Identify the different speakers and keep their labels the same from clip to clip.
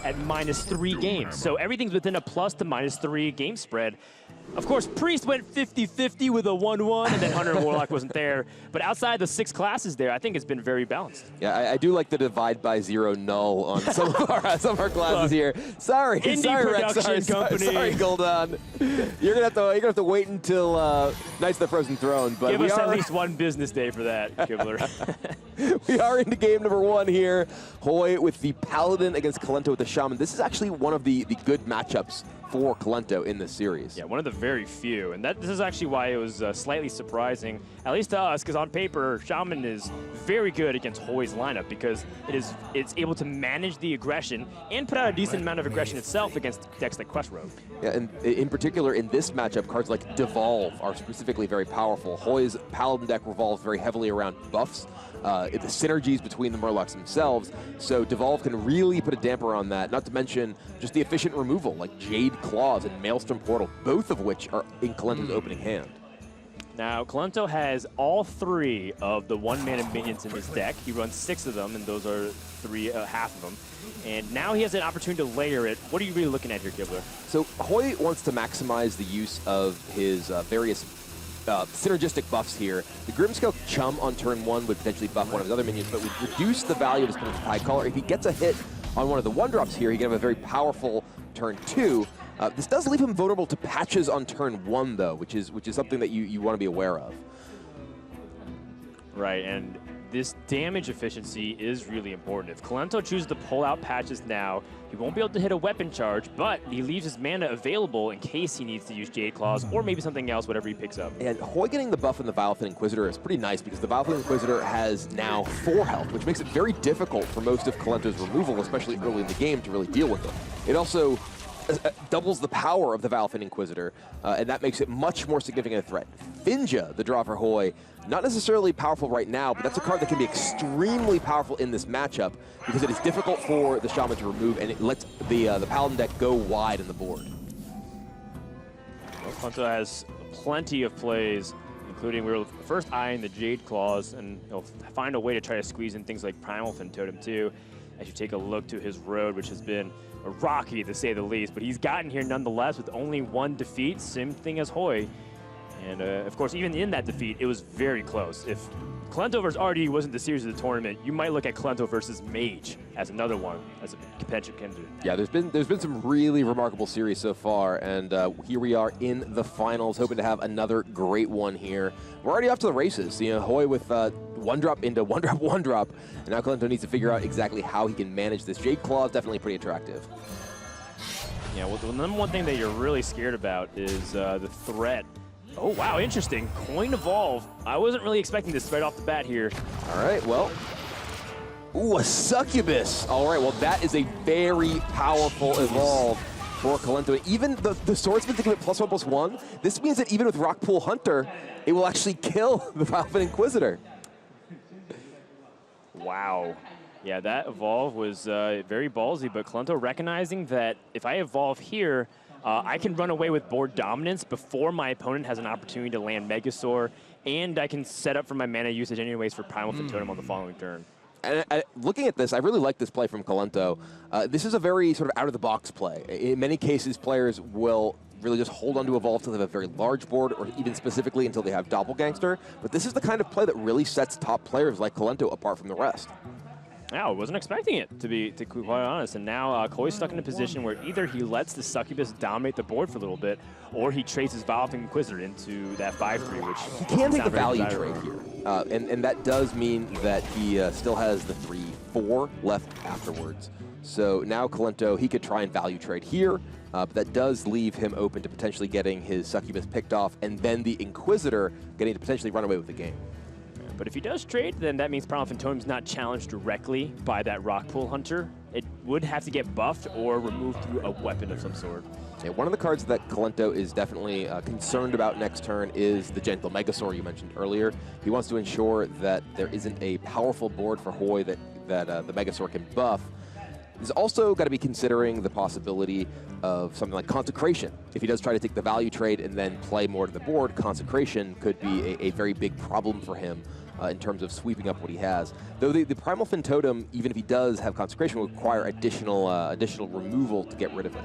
Speaker 1: at -3 games. So everything's within a plus to -3 game spread. Of course, Priest went 50-50 with a 1-1, and then Hunter and Warlock wasn't there. But outside the 6 classes there, I think it's been very balanced.
Speaker 2: Yeah, I do like the divide by 0 null on some of our classes here. Sorry, Rex, sorry, Gul'dan. You're gonna have to wait until Knights of the Frozen Throne. But
Speaker 1: give us at least one business day for that, Kibler.
Speaker 2: We are into game number 1 here. Hoej with the Paladin against Kolento with the Shaman. This is actually one of the good matchups for Kolento in this series.
Speaker 1: Yeah, one of the very few. And this is actually why it was slightly surprising, at least to us, because on paper, Shaman is very good against Hoej's lineup because it's able to manage the aggression and put out a decent amount of aggression itself against decks like Quest Rogue.
Speaker 2: Yeah, and in particular, in this matchup, cards like Devolve are specifically very powerful. Hoej's Paladin deck revolves very heavily around buffs, the synergies between the Murlocs themselves, so Devolve can really put a damper on that, not to mention just the efficient removal, like Jade Claws and Maelstrom Portal, both of which are in Kolento's opening hand.
Speaker 1: Now, Kolento has all 3 of the 1-mana minions in his deck. He runs 6 of them, and those are half of them. And now he has an opportunity to layer it. What are you really looking at here, Kibler?
Speaker 2: So Hoej wants to maximize the use of his various synergistic buffs here. The Grimscale Chum on turn 1 would potentially buff one of his other minions, but would reduce the value of his opponent's High Caller. If he gets a hit on one of the 1-drops here, he can have a very powerful turn 2. This does leave him vulnerable to patches on turn 1, though, which is something that you want to be aware of.
Speaker 1: Right, and this damage efficiency is really important. If Kolento chooses to pull out patches now, he won't be able to hit a weapon charge, but he leaves his mana available in case he needs to use Jade Claws or maybe something else, whatever he picks up.
Speaker 2: And Hoej getting the buff in the Vilefin Inquisitor is pretty nice because the Vilefin Inquisitor has now 4 health, which makes it very difficult for most of Kolento's removal, especially early in the game, to really deal with it. It also doubles the power of the Vilefin Inquisitor, and that makes it much more significant a threat. Finja, the draw for Hoej, not necessarily powerful right now, but that's a card that can be extremely powerful in this matchup because it is difficult for the Shaman to remove, and it lets the Paladin deck go wide in the board.
Speaker 1: Well, Kolento has plenty of plays, including we were first eyeing the Jade Claws, and he'll find a way to try to squeeze in things like Primal Fin Totem too. As you take a look to his road, which has been rocky to say the least, but he's gotten here nonetheless with only 1 defeat, same thing as Hoej. And of course, even in that defeat, it was very close. If Kolento versus RD wasn't the series of the tournament, you might look at Kolento versus Mage as another one, as a potential candidate.
Speaker 2: Yeah, there's been some really remarkable series so far, and here we are in the finals, hoping to have another great one here. We're already off to the races. You know, Hoej with 1-drop into 1-drop, 1-drop, and now Kolento needs to figure out exactly how he can manage this. Jade Claw is definitely pretty attractive.
Speaker 1: Yeah, well, the number one thing that you're really scared about is the threat. Oh, wow, interesting. Coin Evolve. I wasn't really expecting this right off the bat here.
Speaker 2: All right, well. Ooh, a Succubus. All right, well, that is a very powerful Evolve for Kolento. Even the Swordsman to give it +1/+1, this means that even with Rockpool Hunter, it will actually kill the Vilefin Inquisitor.
Speaker 1: Wow. Yeah, that Evolve was very ballsy, but Kolento recognizing that if I Evolve here, I can run away with board dominance before my opponent has an opportunity to land Megasaur, and I can set up for my mana usage anyways for Primal Fin Totem on the following turn.
Speaker 2: And looking at this, I really like this play from Kolento. This is a very sort of out-of-the-box play. In many cases, players will really just hold on to Evolve until they have a very large board, or even specifically until they have Doppelgangster. But this is the kind of play that really sets top players like Kolento apart from the rest.
Speaker 1: Yeah, I wasn't expecting it, to be quite honest. And now Koi's stuck in a position where either he lets the Succubus dominate the board for a little bit, or he trades his Vilefin Inquisitor into that 5/3, which
Speaker 2: he can take the value trade here. And that does mean that he still has the 3/4 left afterwards. So now Kolento, he could try and value trade here, but that does leave him open to potentially getting his Succubus picked off, and then the Inquisitor getting to potentially run away with the game.
Speaker 1: But if he does trade, then that means Primal Fin Totem's not challenged directly by that Rockpool Hunter. It would have to get buffed or removed through a weapon of some sort.
Speaker 2: Yeah, one of the cards that Kolento is definitely concerned about next turn is the Gentle Megasaur you mentioned earlier. He wants to ensure that there isn't a powerful board for Hoej that the Megasaur can buff. He's also got to be considering the possibility of something like Consecration. If he does try to take the value trade and then play more to the board, Consecration could be a very big problem for him. in terms of sweeping up what he has. Though the Primal Fin Totem, even if he does have Consecration, will require additional removal to get rid of it.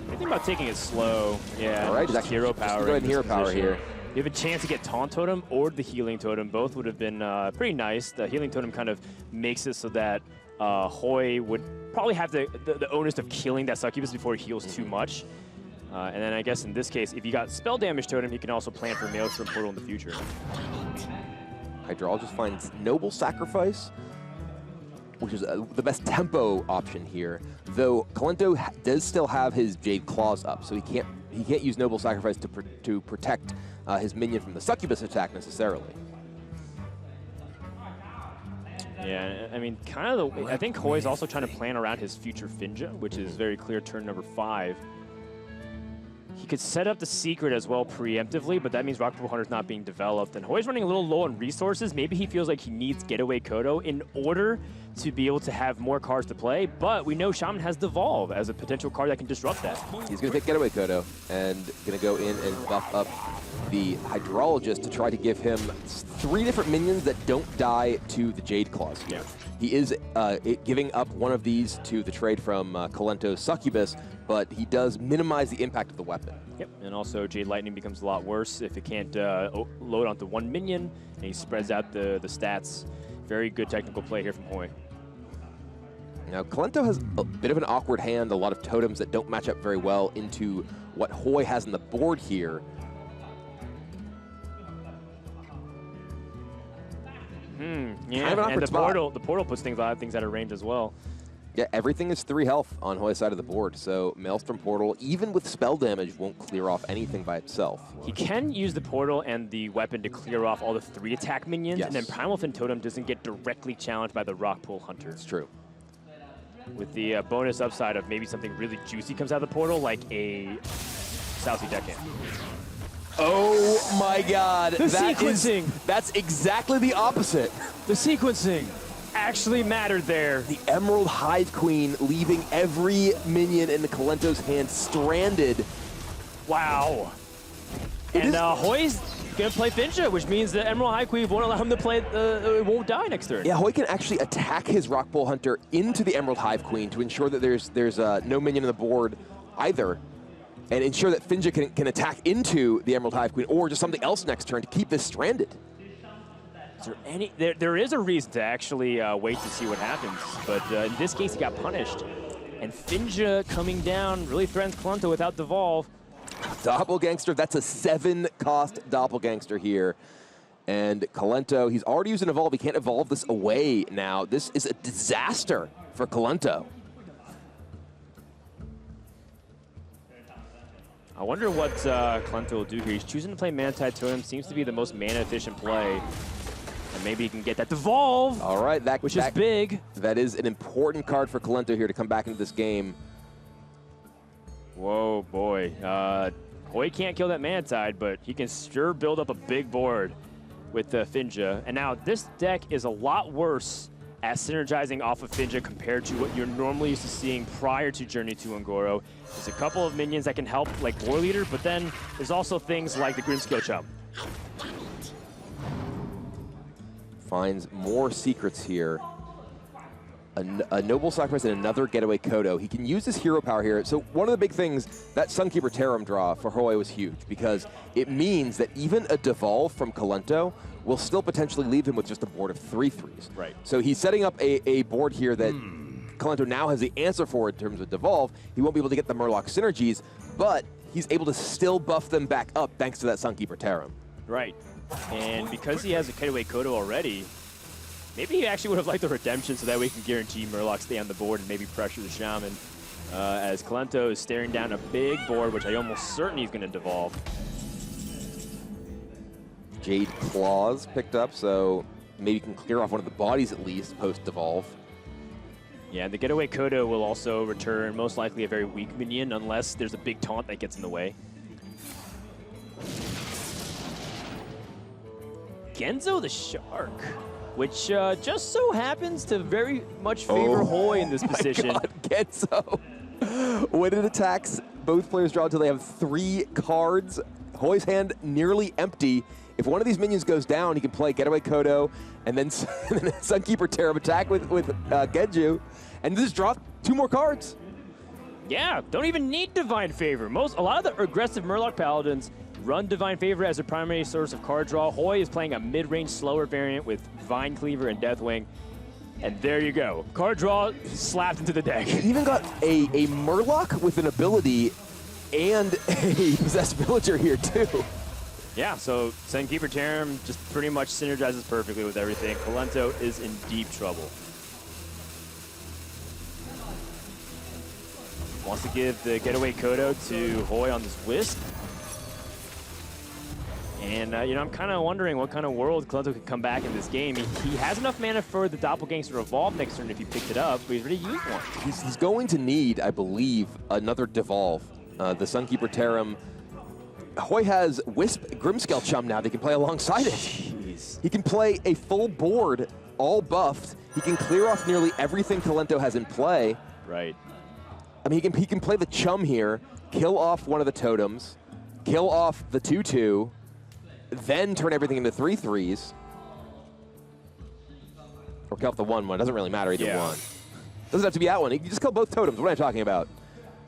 Speaker 1: I think about taking it slow. Yeah,
Speaker 2: all right,
Speaker 1: just hero power.
Speaker 2: Go ahead and hero power here.
Speaker 1: You have a chance to get Taunt Totem or the Healing Totem. Both would have been pretty nice. The Healing Totem kind of makes it so that Hoej would probably have the onus of killing that Succubus before he heals too much. And then I guess in this case, if you got Spell Damage Totem, he can also plan for Maelstrom Portal in the future.
Speaker 2: Hydrologist finds Noble Sacrifice, which is the best tempo option here. Though Kolento does still have his Jade Claws up, so he can't use Noble Sacrifice to protect his minion from the Succubus attack necessarily.
Speaker 1: Yeah, I mean, kind of I think Hoej is also trying to plan around his future Finja, which is very clear turn number 5. He could set up the Secret as well preemptively, but that means Rock Pool Hunter's not being developed. And Hoej's running a little low on resources. Maybe he feels like he needs Getaway Kodo in order to be able to have more cards to play, but we know Shaman has Devolve as a potential card that can disrupt that.
Speaker 2: He's going to take Getaway Kodo and going to go in and buff up the Hydrologist to try to give him 3 different minions that don't die to the Jade Claws.
Speaker 1: Yeah.
Speaker 2: He is giving up one of these to the trade from Kolento's Succubus, but he does minimize the impact of the weapon.
Speaker 1: Yep, and also Jade Lightning becomes a lot worse if it can't load onto 1 minion, and he spreads out the stats. Very good technical play here from Hoej.
Speaker 2: Now, Kolento has a bit of an awkward hand, a lot of totems that don't match up very well into what Hoej has on the board here.
Speaker 1: Yeah,
Speaker 2: kind of an
Speaker 1: and
Speaker 2: spot.
Speaker 1: the portal puts a lot of things out of range as well.
Speaker 2: Yeah, everything is 3 health on Hoej's side of the board, so Maelstrom Portal, even with spell damage, won't clear off anything by itself.
Speaker 1: He can use the portal and the weapon to clear off all the 3 attack minions,
Speaker 2: yes.
Speaker 1: and then Primal Fin Totem doesn't get directly challenged by the Rock Pool Hunter.
Speaker 2: It's true.
Speaker 1: With the bonus upside of maybe something really juicy comes out of the portal, like a Salty Deckhand.
Speaker 2: Oh my god.
Speaker 1: The sequencing!
Speaker 2: That's exactly the opposite.
Speaker 1: The sequencing actually mattered there.
Speaker 2: The Emerald Hive Queen leaving every minion in the Kolento's hand stranded.
Speaker 1: Wow. And Hoej's going to play Finja, which means the Emerald Hive Queen won't allow him to play, it won't die next turn.
Speaker 2: Yeah, Hoej can actually attack his Rock Pool Hunter into the Emerald Hive Queen to ensure that there's no minion on the board either, and ensure that Finja can attack into the Emerald Hive Queen or just something else next turn to keep this stranded.
Speaker 1: Is there any? There is a reason to actually wait to see what happens, but in this case he got punished. And Finja coming down really threatens Kolento without Devolve.
Speaker 2: Doppelgangster, that's a 7-cost Doppelgangster here. And Kolento, he's already used an Evolve. He can't evolve this away now. This is a disaster for Kolento.
Speaker 1: I wonder what Kolento will do here. He's choosing to play Mana-Tide Totem. Seems to be the most mana-efficient play. And maybe he can get that Devolve,
Speaker 2: all right,
Speaker 1: which is big.
Speaker 2: That is an important card for Kolento here to come back into this game.
Speaker 1: Whoa, boy. Hoej can't kill that Mana-Tide, but he can sure build up a big board with Finja. And now this deck is a lot worse at synergizing off of Finja compared to what you're normally used to seeing prior to Journey to Ungoro. There's a couple of minions that can help, like War Leader, but then there's also things like the Grimskill Chump.
Speaker 2: Finds more secrets here. A Noble Sacrifice and another Getaway Kodo. He can use his hero power here. So one of the big things, that Sunkeeper Tarim draw for Hoej was huge because it means that even a Devolve from Kolento will still potentially leave him with just a board of 3/3s.
Speaker 1: Right.
Speaker 2: So he's setting up a board here that Kolento now has the answer for in terms of Devolve. He won't be able to get the Murloc synergies, but he's able to still buff them back up thanks to that Sunkeeper Tarim.
Speaker 1: Right. And because he has a Getaway Kodo already, maybe he actually would have liked the Redemption so that we can guarantee Murloc stay on the board and maybe pressure the Shaman. As Kolento is staring down a big board, which I almost certain he's going to Devolve.
Speaker 2: Jade Claws picked up, so maybe you can clear off one of the bodies at least post-Devolve.
Speaker 1: Yeah, and the Getaway Kodo will also return most likely a very weak minion unless there's a big taunt that gets in the way. Genzo the Shark, which just so happens to very much favor Hoej in this position.
Speaker 2: God, Genzo. When it attacks, both players draw until they have 3 cards. Hoej's hand nearly empty. If one of these minions goes down, he can play Getaway Kodo, and then Sunkeeper Terram attack with Genju, and just drop 2 more cards.
Speaker 1: Yeah, don't even need Divine Favor. A lot of the aggressive Murloc Paladins run Divine Favor as a primary source of card draw. Hoej is playing a mid-range slower variant with Vine Cleaver and Deathwing. And there you go. Card draw slapped into the deck.
Speaker 2: He even got a Murloc with an ability and a possessed villager here too.
Speaker 1: Yeah, so Sunkeeper Terram just pretty much synergizes perfectly with everything. Kolento is in deep trouble. Wants to give the Getaway Kodo to Hoej on this Wisp. And, you know, I'm kind of wondering what kind of world Kolento could come back in this game. He has enough mana for the Doppelgangster to evolve next turn if he picked it up, but he's already used one.
Speaker 2: He's going to need, I believe, another Devolve. The Sunkeeper Terram. Hoej has Wisp Grimscale Chum now. They can play alongside it.
Speaker 1: Jeez.
Speaker 2: He can play a full board, all buffed. He can clear off nearly everything Kolento has in play.
Speaker 1: Right.
Speaker 2: I mean, he can play the Chum here, kill off one of the totems, kill off the 2/2, then turn everything into 3/3s. Or kill off the 1/1. It doesn't really matter either one. Doesn't have to be that one. He can just kill both totems. What am I talking about?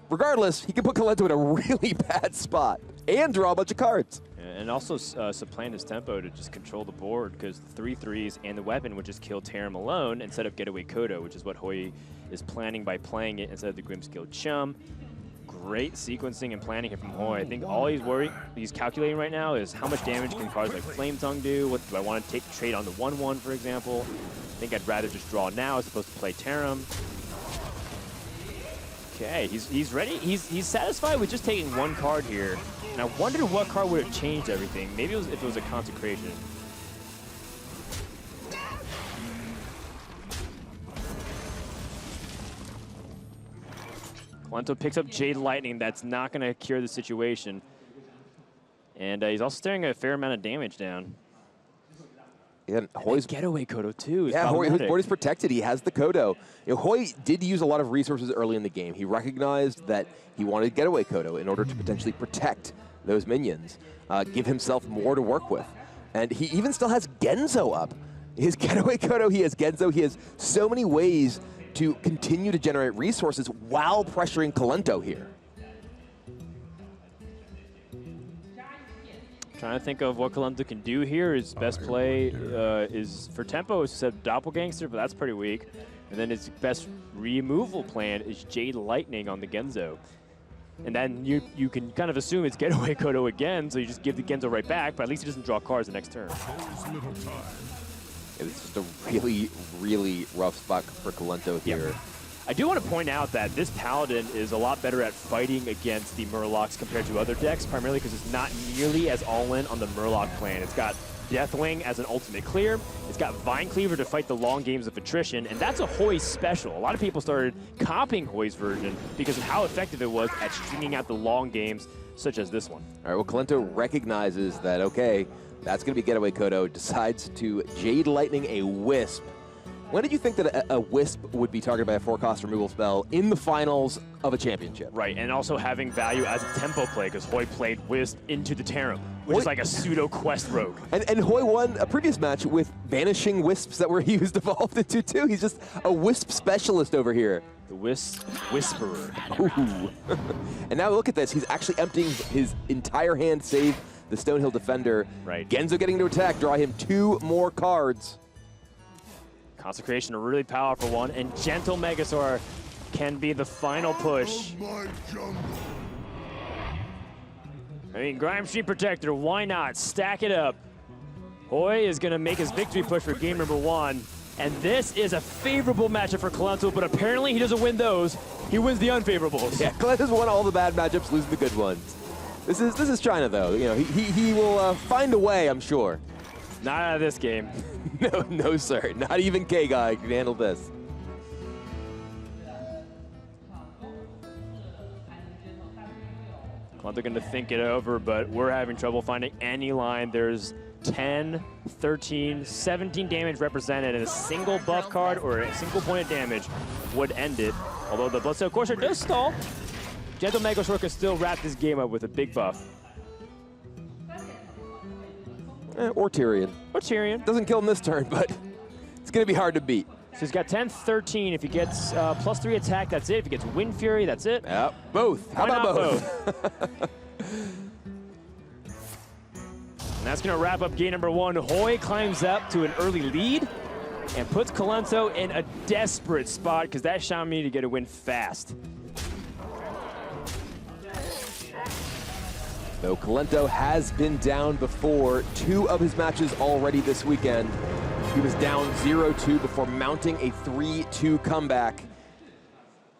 Speaker 2: Regardless, he can put Kolento in a really bad spot and draw a bunch of cards.
Speaker 1: And also supplant his tempo to just control the board, because the 3/3s and the weapon would just kill Terram alone instead of Getaway Kodo, which is what Hoej is planning by playing it instead of the Grimscale Chum. Great sequencing and planning here from Hoej. I think all he's calculating right now is how much damage can cards like Flame Tongue do? What do I want to trade on the 1/1, for example? I think I'd rather just draw now as opposed to play Terram. Okay, he's ready. He's satisfied with just taking one card here. And I wonder what card would have changed everything. Maybe if it was a Consecration. Kolento picks up Jade Lightning. That's not going to cure the situation. And he's also staring a fair amount of damage down.
Speaker 2: Yeah, Hoej's
Speaker 1: Getaway Kodo too.
Speaker 2: Yeah, Hoej's board is protected. He has the Kodo. You know, Hoej did use a lot of resources early in the game. He recognized that he wanted Getaway Kodo in order to potentially protect those minions, give himself more to work with. And he even still has Genzo up. His Getaway Kodo, he has Genzo. He has so many ways to continue to generate resources while pressuring Kolento here.
Speaker 1: Trying to think of what Kolento can do here. His best play is for tempo is set Doppelgangster, but that's pretty weak. And then his best removal plan is Jade Lightning on the Genzo. And then you can kind of assume it's Getaway Kodo again, so you just give the Genzo right back, but at least he doesn't draw cards the next turn.
Speaker 2: It's just a really, really rough spot for Kolento here.
Speaker 1: Yep. I do want to point out that this Paladin is a lot better at fighting against the Murlocs compared to other decks, primarily because it's not nearly as all-in on the Murloc plan. It's got Deathwing as an ultimate clear. It's got Vine Cleaver to fight the long games of attrition, and that's a Hoej special. A lot of people started copying Hoej's version because of how effective it was at stringing out the long games, such as this one.
Speaker 2: All right, well, Kolento recognizes that, okay, that's going to be Getaway Kodo, decides to Jade Lightning a Wisp. When did you think that a Wisp would be targeted by a 4-cost removal spell in the finals of a championship?
Speaker 1: Right, and also having value as a tempo play, because Hoej played Wisp into the Terram, which is like a pseudo-quest rogue.
Speaker 2: And Hoej won a previous match with vanishing Wisps that were used evolved into too. He's just a Wisp specialist over here.
Speaker 1: The Whisperer.
Speaker 2: Ooh. And now look at this. He's actually emptying his entire hand, save the Stonehill Defender.
Speaker 1: Right.
Speaker 2: Genzo getting to attack, draw him 2 more cards.
Speaker 1: Consecration, a really powerful one, and Gentle Megasaur can be the final push. I mean, Grime Street Protector, why not? Stack it up. Hoej is going to make his victory push for game number 1, and this is a favorable matchup for Kolento, but apparently he doesn't win those. He wins the unfavorables.
Speaker 2: Yeah, Kolento's won all the bad matchups, losing the good ones. This is China, though. You know, he will find a way, I'm sure.
Speaker 1: Not out of this game.
Speaker 2: No, sir. Not even K-Guy can handle this.
Speaker 1: Kolento going to think it over, but we're having trouble finding any line. There's 10, 13, 17 damage represented, and a single buff card or a single point of damage would end it. Although the Bloodstone Courser does stall, Gentle Megasaur can still wrap this game up with a big buff.
Speaker 2: Or Tyrion.
Speaker 1: Or Tyrion.
Speaker 2: Doesn't kill him this turn, but it's going to be hard to beat.
Speaker 1: So he's got 10, 13. If he gets +3 attack, that's it. If he gets Wind Fury, that's it.
Speaker 2: Yeah, both. How about both?
Speaker 1: And that's going to wrap up game number 1. Hoej climbs up to an early lead and puts Kolento in a desperate spot because that shaman needed to get a win fast.
Speaker 2: Though Kolento has been down before, 2 of his matches already this weekend. He was down 0-2 before mounting a 3-2 comeback.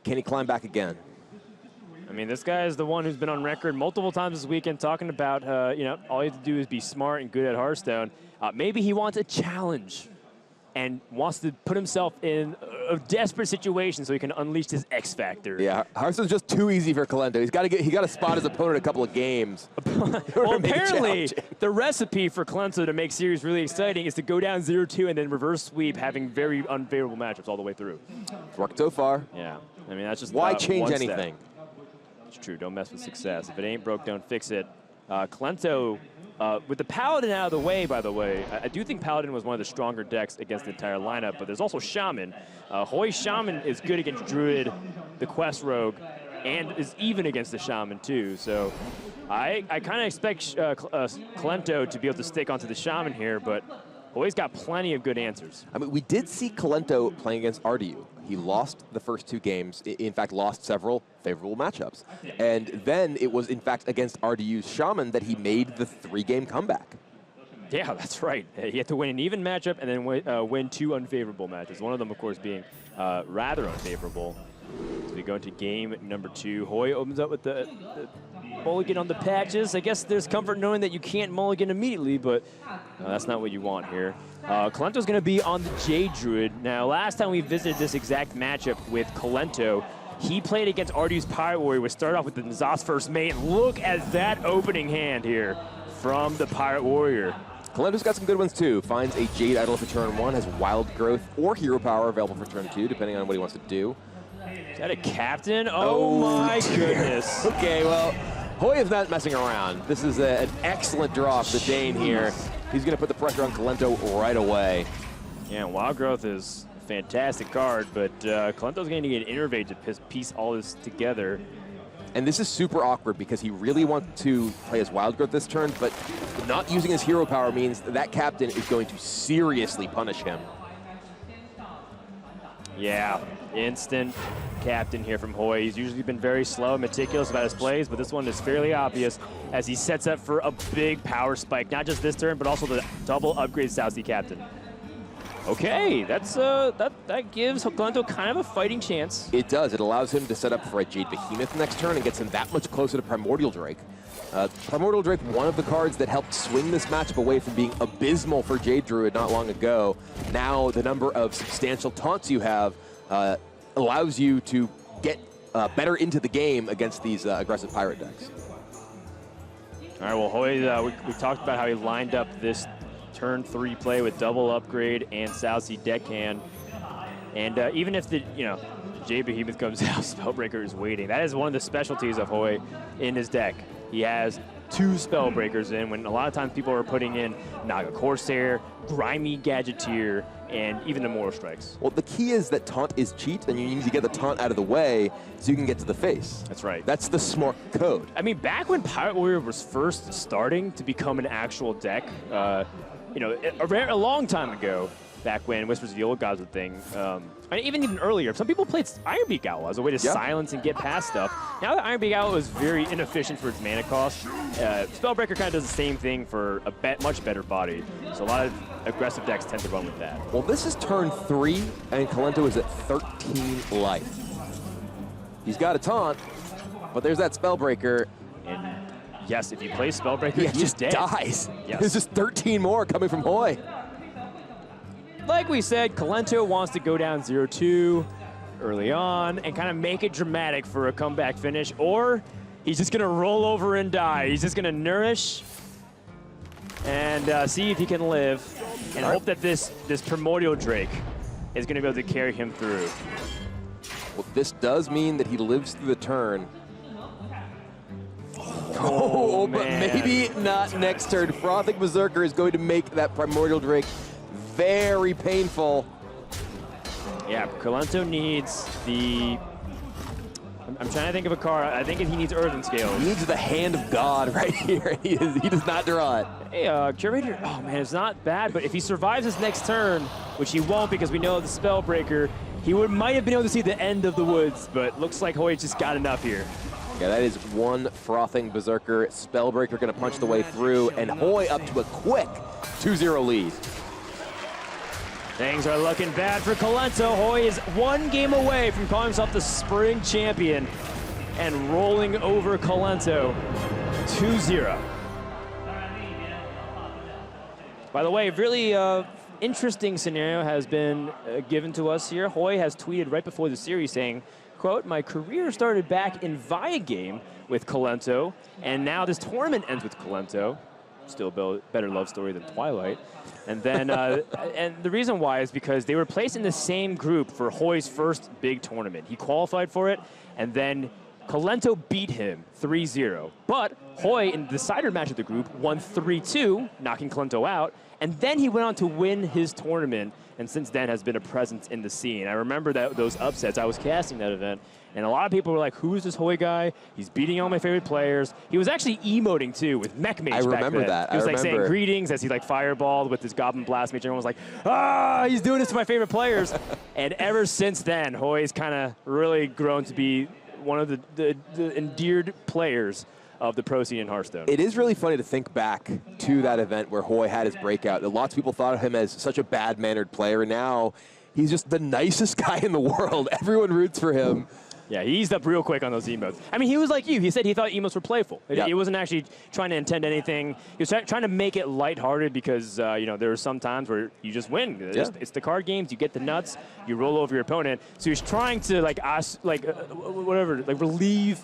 Speaker 2: Can he climb back again?
Speaker 1: I mean, this guy is the one who's been on record multiple times this weekend talking about, you know, all you have to do is be smart and good at Hearthstone. Maybe he wants a challenge and wants to put himself in a desperate situation so he can unleash his X factor.
Speaker 2: Yeah, Hearthstone's just too easy for Kolento. He got to spot his opponent a couple of games.
Speaker 1: Well, apparently the recipe for Kolento to make series really exciting is to go down 0-2 and then reverse sweep, having very unfavorable matchups all the way through.
Speaker 2: It's worked so far.
Speaker 1: Yeah, I mean that's just
Speaker 2: why change anything?
Speaker 1: It's true. Don't mess with success. If it ain't broke, don't fix it. Kolento. With the Paladin out of the way, by the way, I do think Paladin was one of the stronger decks against the entire lineup, but there's also Shaman. Hoej Shaman is good against Druid, the Quest Rogue, and is even against the Shaman too. So I kind of expect Kolento to be able to stick onto the Shaman here, but Hoej's got plenty of good answers. I
Speaker 2: mean, we did see Kolento playing against RDU. He lost the first 2 games, in fact, lost several favorable matchups. And then it was, in fact, against RDU's Shaman that he made the 3-game comeback.
Speaker 1: Yeah, that's right. He had to win an even matchup and then win 2 unfavorable matches. One of them, of course, being rather unfavorable. So we go into game number 2. Hoej opens up with the mulligan on the patches. I guess there's comfort knowing that you can't mulligan immediately, but that's not what you want here. Kolento's going to be on the Jade Druid. Now, last time we visited this exact matchup with Kolento, he played against RDU's Pirate Warrior, which started off with the N'Zoth's first mate. Look at that opening hand here from the Pirate Warrior.
Speaker 2: Kolento's got some good ones too. Finds a Jade Idol for turn 1, has Wild Growth or Hero Power available for turn 2, depending on what he wants to do.
Speaker 1: Is that a captain? Oh my goodness.
Speaker 2: Okay, well, Hoej is not messing around. This is an excellent draw for the Dane here. He's going to put the pressure on Kolento right away.
Speaker 1: Yeah, Wild Growth is a fantastic card, but Kolento's going to get an Innervate to piece all this together.
Speaker 2: And this is super awkward because he really wants to play his Wild Growth this turn, but not using his Hero Power means that captain is going to seriously punish him.
Speaker 1: Yeah, instant captain here from Hoej. He's usually been very slow and meticulous about his plays, but this one is fairly obvious as he sets up for a big power spike, not just this turn, but also the double upgrade South Sea captain. Okay, that's that gives Kolento kind of a fighting chance.
Speaker 2: It does. It allows him to set up for a Jade Behemoth next turn and gets him that much closer to Primordial Drake. Primordial Drake, one of the cards that helped swing this matchup away from being abysmal for Jade Druid not long ago. Now the number of substantial taunts you have allows you to get better into the game against these aggressive pirate decks.
Speaker 1: All right, well, Hoej, we talked about how he lined up this turn 3 play with double upgrade and South Sea deckhand. And even if the, Jade Behemoth comes out, Spellbreaker is waiting. That is one of the specialties of Hoej in his deck. He has 2 Spellbreakers in, when a lot of times people are putting in Naga Corsair, Grimy Gadgeteer, and even the Mortal Strikes.
Speaker 2: Well, the key is that taunt is cheat, and you need to get the taunt out of the way so you can get to the face.
Speaker 1: That's right.
Speaker 2: That's the smart code.
Speaker 1: I mean, back when Pirate Warrior was first starting to become an actual deck, a long time ago, back when Whispers of the Old Gods were a thing, and even earlier, some people played Ironbeak Owl as a way to silence and get past stuff. Now that Ironbeak Owl is very inefficient for its mana cost, Spellbreaker kind of does the same thing for a much better body. So a lot of aggressive decks tend to run with that.
Speaker 2: Well, this is turn 3, and Kolento is at 13 life. He's got a taunt, but there's that Spellbreaker.
Speaker 1: And yes, if you play Spellbreaker,
Speaker 2: he
Speaker 1: he's
Speaker 2: just
Speaker 1: dead.
Speaker 2: dies.
Speaker 1: Yes.
Speaker 2: There's just 13 more coming from Hoej.
Speaker 1: Like we said, Kolento wants to go down 0-2 early on and kind of make it dramatic for a comeback finish, or he's just going to roll over and die. He's just going to nourish and see if he can live and hope that this Primordial Drake is going to be able to carry him through.
Speaker 2: Well, this does mean that he lives through the turn. Oh, but maybe not next turn. Frothing Berserker is going to make that Primordial Drake very painful.
Speaker 1: Yeah, Kolento needs the... I'm trying to think of a card. I think he needs Earthen Scales.
Speaker 2: He needs the Hand of God right here. He does not draw it.
Speaker 1: Hey, Curator, oh man, it's not bad, but if he survives his next turn, which he won't because we know the Spellbreaker, he might have been able to see the end of the woods, but looks like Hoej just got enough here.
Speaker 2: Yeah, that is one Frothing Berserker. Spellbreaker going to punch the way through, and Hoej up to a quick 2-0 lead.
Speaker 1: Things are looking bad for Kolento. Hoej is one game away from calling himself the spring champion and rolling over Kolento 2-0. By the way, really interesting scenario has been given to us here. Hoej has tweeted right before the series saying, quote, "My career started back in Via game with Kolento, and now this tournament ends with Kolento." Still a better love story than Twilight. And then, and the reason why is because they were placed in the same group for Hoej's first big tournament. He qualified for it, and then Kolento beat him 3-0. But Hoej, in the decider match of the group, won 3-2, knocking Kolento out, and then he went on to win his tournament, and since then has been a presence in the scene. I remember those upsets. I was casting that event, and a lot of people were like, who's this Hoej guy? He's beating all my favorite players. He was actually emoting, too, with Mech Mage back then.
Speaker 2: I remember that.
Speaker 1: He was like saying greetings as he like fireballed with his Goblin Blast Mage. Everyone was like, ah, he's doing this to my favorite players. And ever since then, Hoej's kind of really grown to be one of the endeared players of the pro scene in Hearthstone.
Speaker 2: It is really funny to think back to that event where Hoej had his breakout. Lots of people thought of him as such a bad-mannered player, and now he's just the nicest guy in the world. Everyone roots for him.
Speaker 1: Yeah, he eased up real quick on those emotes. I mean, he was like you. He said he thought emotes were playful.
Speaker 2: Yep.
Speaker 1: He wasn't actually trying to intend anything. He was trying to make it lighthearted because, you know, there are some times where you just win. It's the card games. You get the nuts. You roll over your opponent. So he's trying to, like, relieve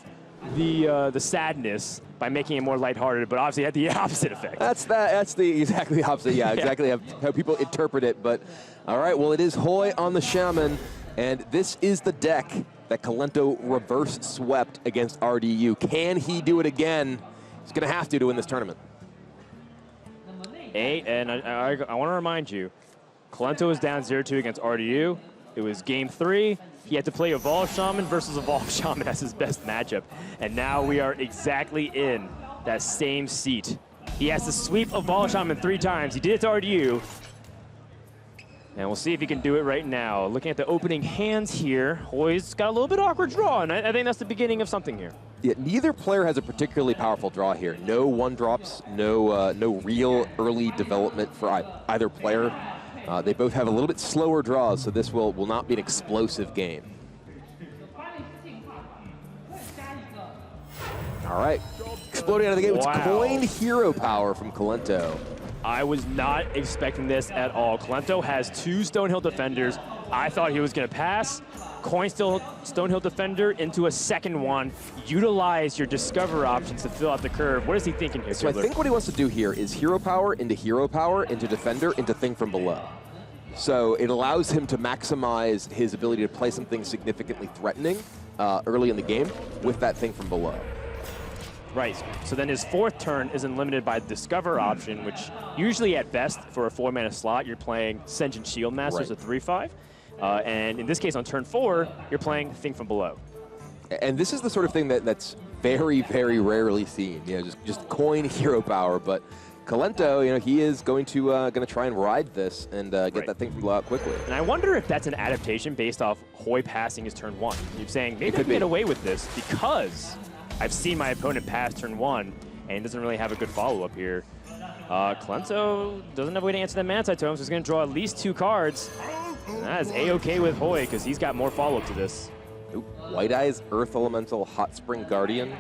Speaker 1: the sadness by making it more lighthearted, but obviously had the opposite effect.
Speaker 2: That's the exactly opposite. Yeah, exactly how people interpret it. But all right, well, it is Hoej on the shaman, and this is the deck that Kolento reverse swept against RDU. Can he do it again? He's going to have to win this tournament.
Speaker 1: And I want to remind you, Kolento was down 0-2 against RDU. It was game 3. He had to play Evolved Shaman versus Evolved Shaman as his best matchup. And now we are exactly in that same seat. He has to sweep Evolved Shaman 3 times. He did it to RDU. And we'll see if he can do it right now. Looking at the opening hands here, Hoej's got a little bit awkward draw, and I think that's the beginning of something here.
Speaker 2: Yeah, neither player has a particularly powerful draw here. No one-drops, no real early development for either player. They both have a little bit slower draws, so this will not be an explosive game. All right, exploding out of the game. It's coin hero power from Kolento.
Speaker 1: I was not expecting this at all. Kolento has 2 Stonehill Defenders. I thought he was going to pass. Coin Stonehill Defender into a second one. Utilize your Discover options to fill out the curve. What is he thinking here,
Speaker 2: So I think what he wants to do here is hero power, into Defender, into Thing from Below. So it allows him to maximize his ability to play something significantly threatening early in the game with that Thing from Below.
Speaker 1: Right, so then his 4th turn isn't limited by the Discover option, which usually at best for a 4-mana slot, you're playing Sentient Shield Masters at 3-5. And in this case, on turn 4, you're playing Thing from Below.
Speaker 2: And this is the sort of thing that's very, very rarely seen. You know, just coin hero power. But Kolento, you know, he is going to try and ride this and get that Thing from Below out quickly.
Speaker 1: And I wonder if that's an adaptation based off Hoej passing his turn 1. You're saying maybe I can get away with this because I've seen my opponent pass turn 1 and doesn't really have a good follow-up here. Kolento doesn't have a way to answer that Manti Totem, so he's going to draw at least 2 cards. And that is A-okay with Hoej because he's got more follow-up to this.
Speaker 2: White Eyes, Earth Elemental, Hot Spring Guardian.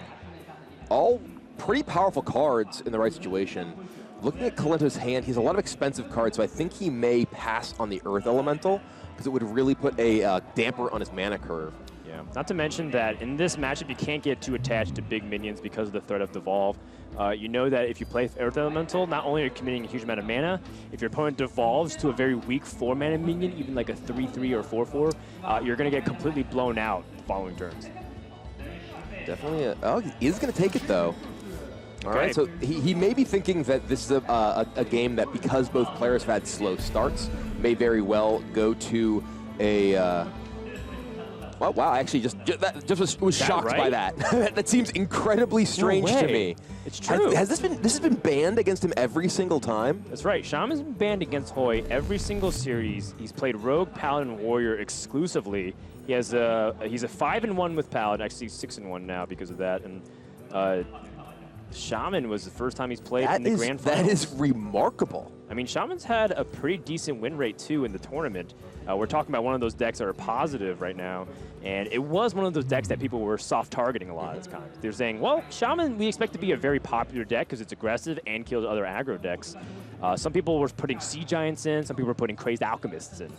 Speaker 2: All pretty powerful cards in the right situation. Looking at Kolento's hand, he has a lot of expensive cards, so I think he may pass on the Earth Elemental because it would really put a damper on his mana curve.
Speaker 1: Yeah, not to mention that in this matchup, you can't get too attached to big minions because of the threat of Devolve. You know that if you play Earth Elemental, not only are you committing a huge amount of mana, if your opponent devolves to a very weak 4-mana minion, even like a 3-3 or 4-4, you're going to get completely blown out the following turns.
Speaker 2: Definitely. Oh, he is going to take it, though. All right, so he may be thinking that this is a game that, because both players have had slow starts, may very well go to a... Well, wow, I actually just was shocked by that. That seems incredibly strange to me.
Speaker 1: It's true.
Speaker 2: This has been banned against him every single time?
Speaker 1: That's right. Shaman's been banned against Hoej every single series. He's played Rogue, Paladin, Warrior exclusively. He's a 5-1 with Paladin, actually 6-1 now because of that. And Shaman was the first time he's played in the Grand Finals.
Speaker 2: That is remarkable.
Speaker 1: I mean, Shaman's had a pretty decent win rate, too, in the tournament. We're talking about one of those decks that are positive right now, and it was one of those decks that people were soft-targeting a lot of the time. They're saying, well, Shaman, we expect to be a very popular deck because it's aggressive and kills other aggro decks. Some people were putting Sea Giants in, some people were putting Crazed Alchemists in.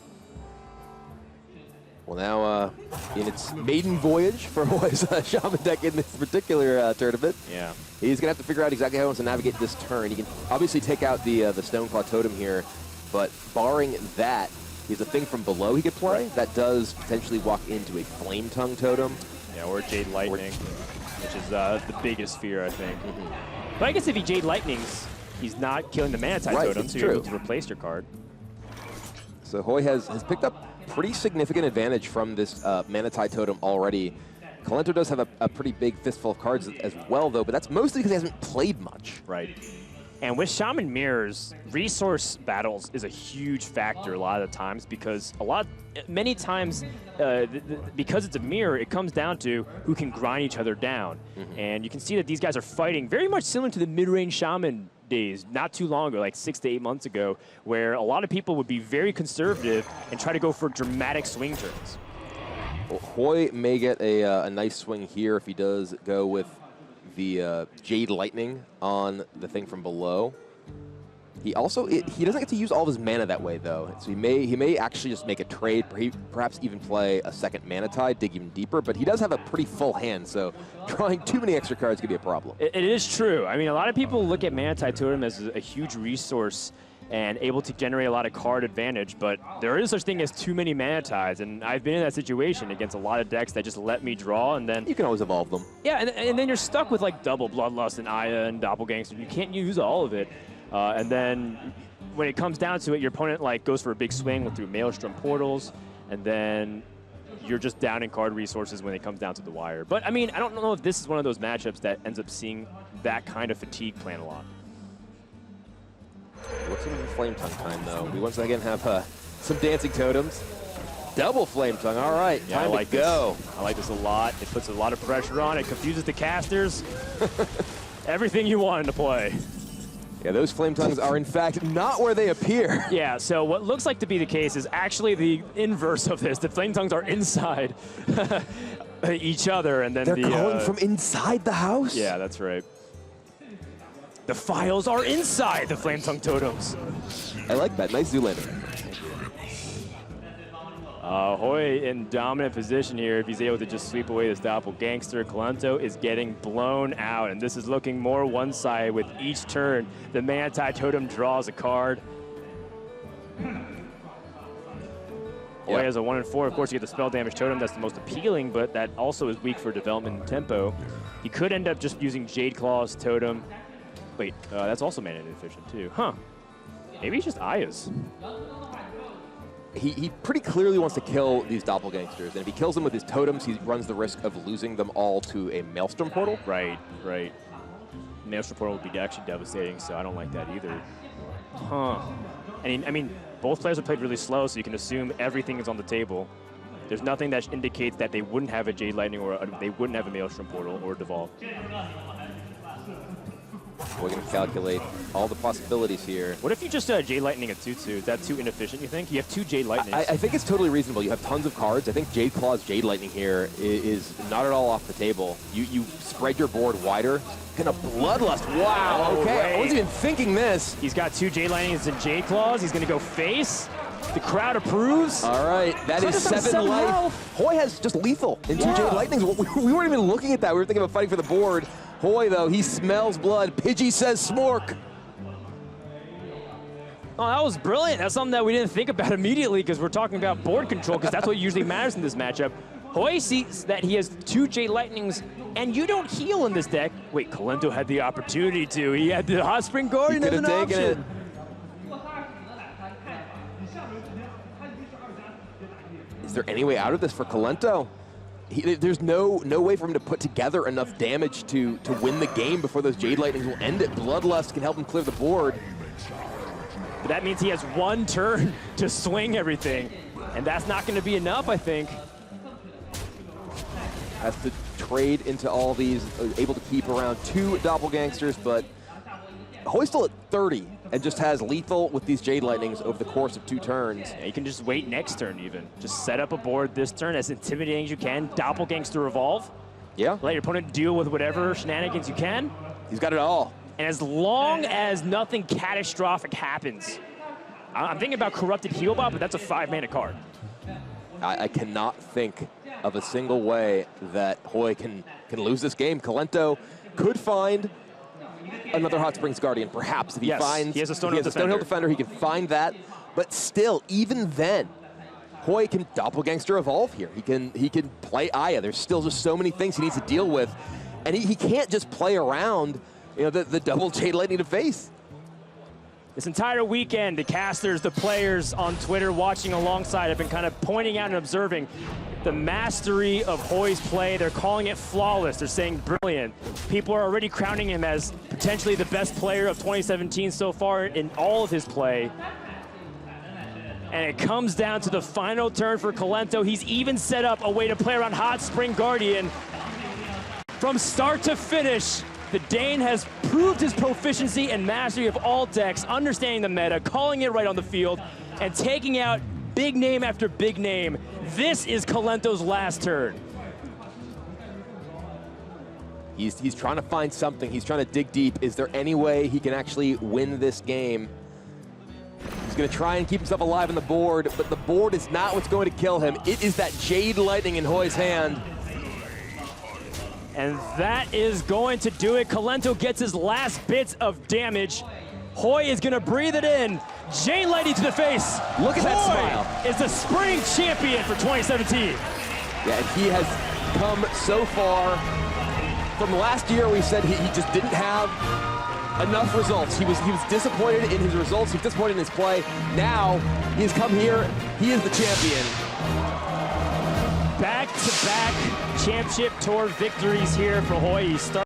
Speaker 2: Well, now in its maiden voyage for Hoej's Shaman deck in this particular tournament,
Speaker 1: yeah,
Speaker 2: he's going to have to figure out exactly how he wants to navigate this turn. He can obviously take out the Stoneclaw Totem here, but barring that, he has a thing from below he could play that does potentially walk into a Flame Tongue Totem.
Speaker 1: Yeah, or Jade Lightning, which is the biggest fear, I think. But I guess if he Jade Lightnings, he's not killing the Mana Tide Totem, so you're able to replace your card.
Speaker 2: So Hoej has picked up pretty significant advantage from this Mana Tide Totem already. Kolento does have a pretty big fistful of cards as well, though, but that's mostly because he hasn't played much.
Speaker 1: Right. And with Shaman Mirrors, resource battles is a huge factor a lot of the times because many times, because it's a mirror, it comes down to who can grind each other down. And you can see that these guys are fighting very much similar to the mid-range Shaman days, not too long ago, like 6 to 8 months ago, where a lot of people would be very conservative and try to go for dramatic swing turns.
Speaker 2: Well, Hoej may get a nice swing here if he does go with the Jade Lightning on the thing from below. He also he doesn't get to use all of his mana that way though, so he may actually just make a trade, perhaps even play a second Mana Tide, dig even deeper. But he does have a pretty full hand, so drawing too many extra cards could be a problem.
Speaker 1: It is true. I mean, a lot of people look at Mana Tide Totem as a huge resource and able to generate a lot of card advantage, but there is such thing as too many Mana Tides, and I've been in that situation against a lot of decks that just let me draw, and then...
Speaker 2: You can always evolve them.
Speaker 1: Yeah, and then you're stuck with like double Bloodlust and Aya and Doppelgangster. You can't use all of it. And then when it comes down to it, your opponent like goes for a big swing through Maelstrom Portals, and then you're just down in card resources when it comes down to the wire. But I mean, I don't know if this is one of those matchups that ends up seeing that kind of fatigue plan a lot.
Speaker 2: Looks like Flame Tongue time, though. We once again have some dancing totems. Double Flame Tongue. All right,
Speaker 1: yeah,
Speaker 2: time
Speaker 1: I like
Speaker 2: to go.
Speaker 1: I like this a lot. It puts a lot of pressure on. It confuses the casters. Everything you wanted to play.
Speaker 2: Yeah, those Flame Tongues are, in fact, not where they appear.
Speaker 1: Yeah, so what looks like to be the case is actually the inverse of this. The Flame Tongues are inside each other, and then
Speaker 2: they're calling from inside the house?
Speaker 1: Yeah, that's right. The files are inside the Flame Tongue Totems.
Speaker 2: I like that. Nice Zoolander.
Speaker 1: Hoej in dominant position here. If he's able to just sweep away this Doppelgangster, Kolento is getting blown out, and this is looking more one-sided with each turn. The Mana Tide Totem draws a card. Hoej has a 1 and 4. Of course, you get the spell damage totem. That's the most appealing, but that also is weak for development and tempo. He could end up just using Jade Claw's totem. Wait, that's also mana inefficient too. Huh. Maybe he's just Aya's.
Speaker 2: He pretty clearly wants to kill these doppelgangsters, and if he kills them with his totems, he runs the risk of losing them all to a Maelstrom Portal.
Speaker 1: Right, right. Maelstrom Portal would be actually devastating, so I don't like that either. Huh. And I mean, both players have played really slow, so you can assume everything is on the table. There's nothing that indicates that they wouldn't have a Jade Lightning or they wouldn't have a Maelstrom Portal or Devolve.
Speaker 2: We're going to calculate all the possibilities here.
Speaker 1: What if you just Jade Lightning a 2/2? Is that too inefficient, you think? You have 2 Jade Lightnings.
Speaker 2: I think it's totally reasonable. You have tons of cards. I think Jade Claw's Jade Lightning here is not at all off the table. You spread your board wider. Kind of Bloodlust. Wow, okay. I wasn't even thinking this.
Speaker 1: He's got 2 Jade Lightnings and Jade Claws. He's going to go face. The crowd approves.
Speaker 2: All right, that is 7 life. Hoej has just lethal in 2 Jade Lightnings. We weren't even looking at that. We were thinking about fighting for the board. Hoej, though, he smells blood. Pidgey says smork.
Speaker 1: Oh, that was brilliant. That's something that we didn't think about immediately because we're talking about board control because that's what usually matters in this matchup. Hoej sees that he has 2 Jade Lightnings And you don't heal in this deck. Wait, Kolento had the opportunity to. He had the Hot Spring Guardian as an option.
Speaker 2: It. Is there any way out of this for Kolento? There's no way for him to put together enough damage to win the game before those Jade Lightnings will end it. Bloodlust can help him clear the board.
Speaker 1: But that means he has one turn to swing everything. And that's not going to be enough, I think.
Speaker 2: Has to trade into all these, able to keep around 2 doppelgangsters, but Hoej's still at 30 and just has lethal with these Jade Lightnings over the course of 2 turns.
Speaker 1: Yeah, you can just wait next turn even. Just set up a board this turn as intimidating as you can. Doppelgangster evolve.
Speaker 2: Yeah.
Speaker 1: Let your opponent deal with whatever shenanigans you can.
Speaker 2: He's got it all.
Speaker 1: And as long as nothing catastrophic happens, I'm thinking about Corrupted Healbot, but that's a 5-mana card.
Speaker 2: I cannot think of a single way that Hoej can lose this game. Kolento could find another Hot Springs Guardian, perhaps, if he finds...
Speaker 1: He has a Stonehill
Speaker 2: Defender, he can find that. But still, even then, Hoej can Doppelgangster evolve here. He can play Aya. There's still just so many things he needs to deal with. And he can't just play around, you know, the double Jade Lightning to face.
Speaker 1: This entire weekend, the casters, the players on Twitter watching alongside have been kind of pointing out and observing the mastery of Hoej's play. They're calling it flawless. They're saying brilliant. People are already crowning him as potentially the best player of 2017 so far in all of his play. And it comes down to the final turn for Kolento. He's even set up a way to play around Hot Spring Guardian. From start to finish, the Dane has proved his proficiency and mastery of all decks, understanding the meta, calling it right on the field, and taking out big name after big name. This is Kolento's last turn.
Speaker 2: He's trying to find something. He's trying to dig deep. Is there any way he can actually win this game? He's going to try and keep himself alive on the board, but the board is not what's going to kill him. It is that Jade Lightning in Hoej's hand.
Speaker 1: And that is going to do it. Kolento gets his last bits of damage. Hoej is going to breathe it in. Jade Lightning to the face.
Speaker 2: Look at that smile.
Speaker 1: Is the spring champion for 2017.
Speaker 2: Yeah, and he has come so far. From last year, we said he just didn't have enough results. He was disappointed in his results. He was disappointed in his play. Now, he's come here. He is the champion.
Speaker 1: Back-to-back championship tour victories here for Hoej.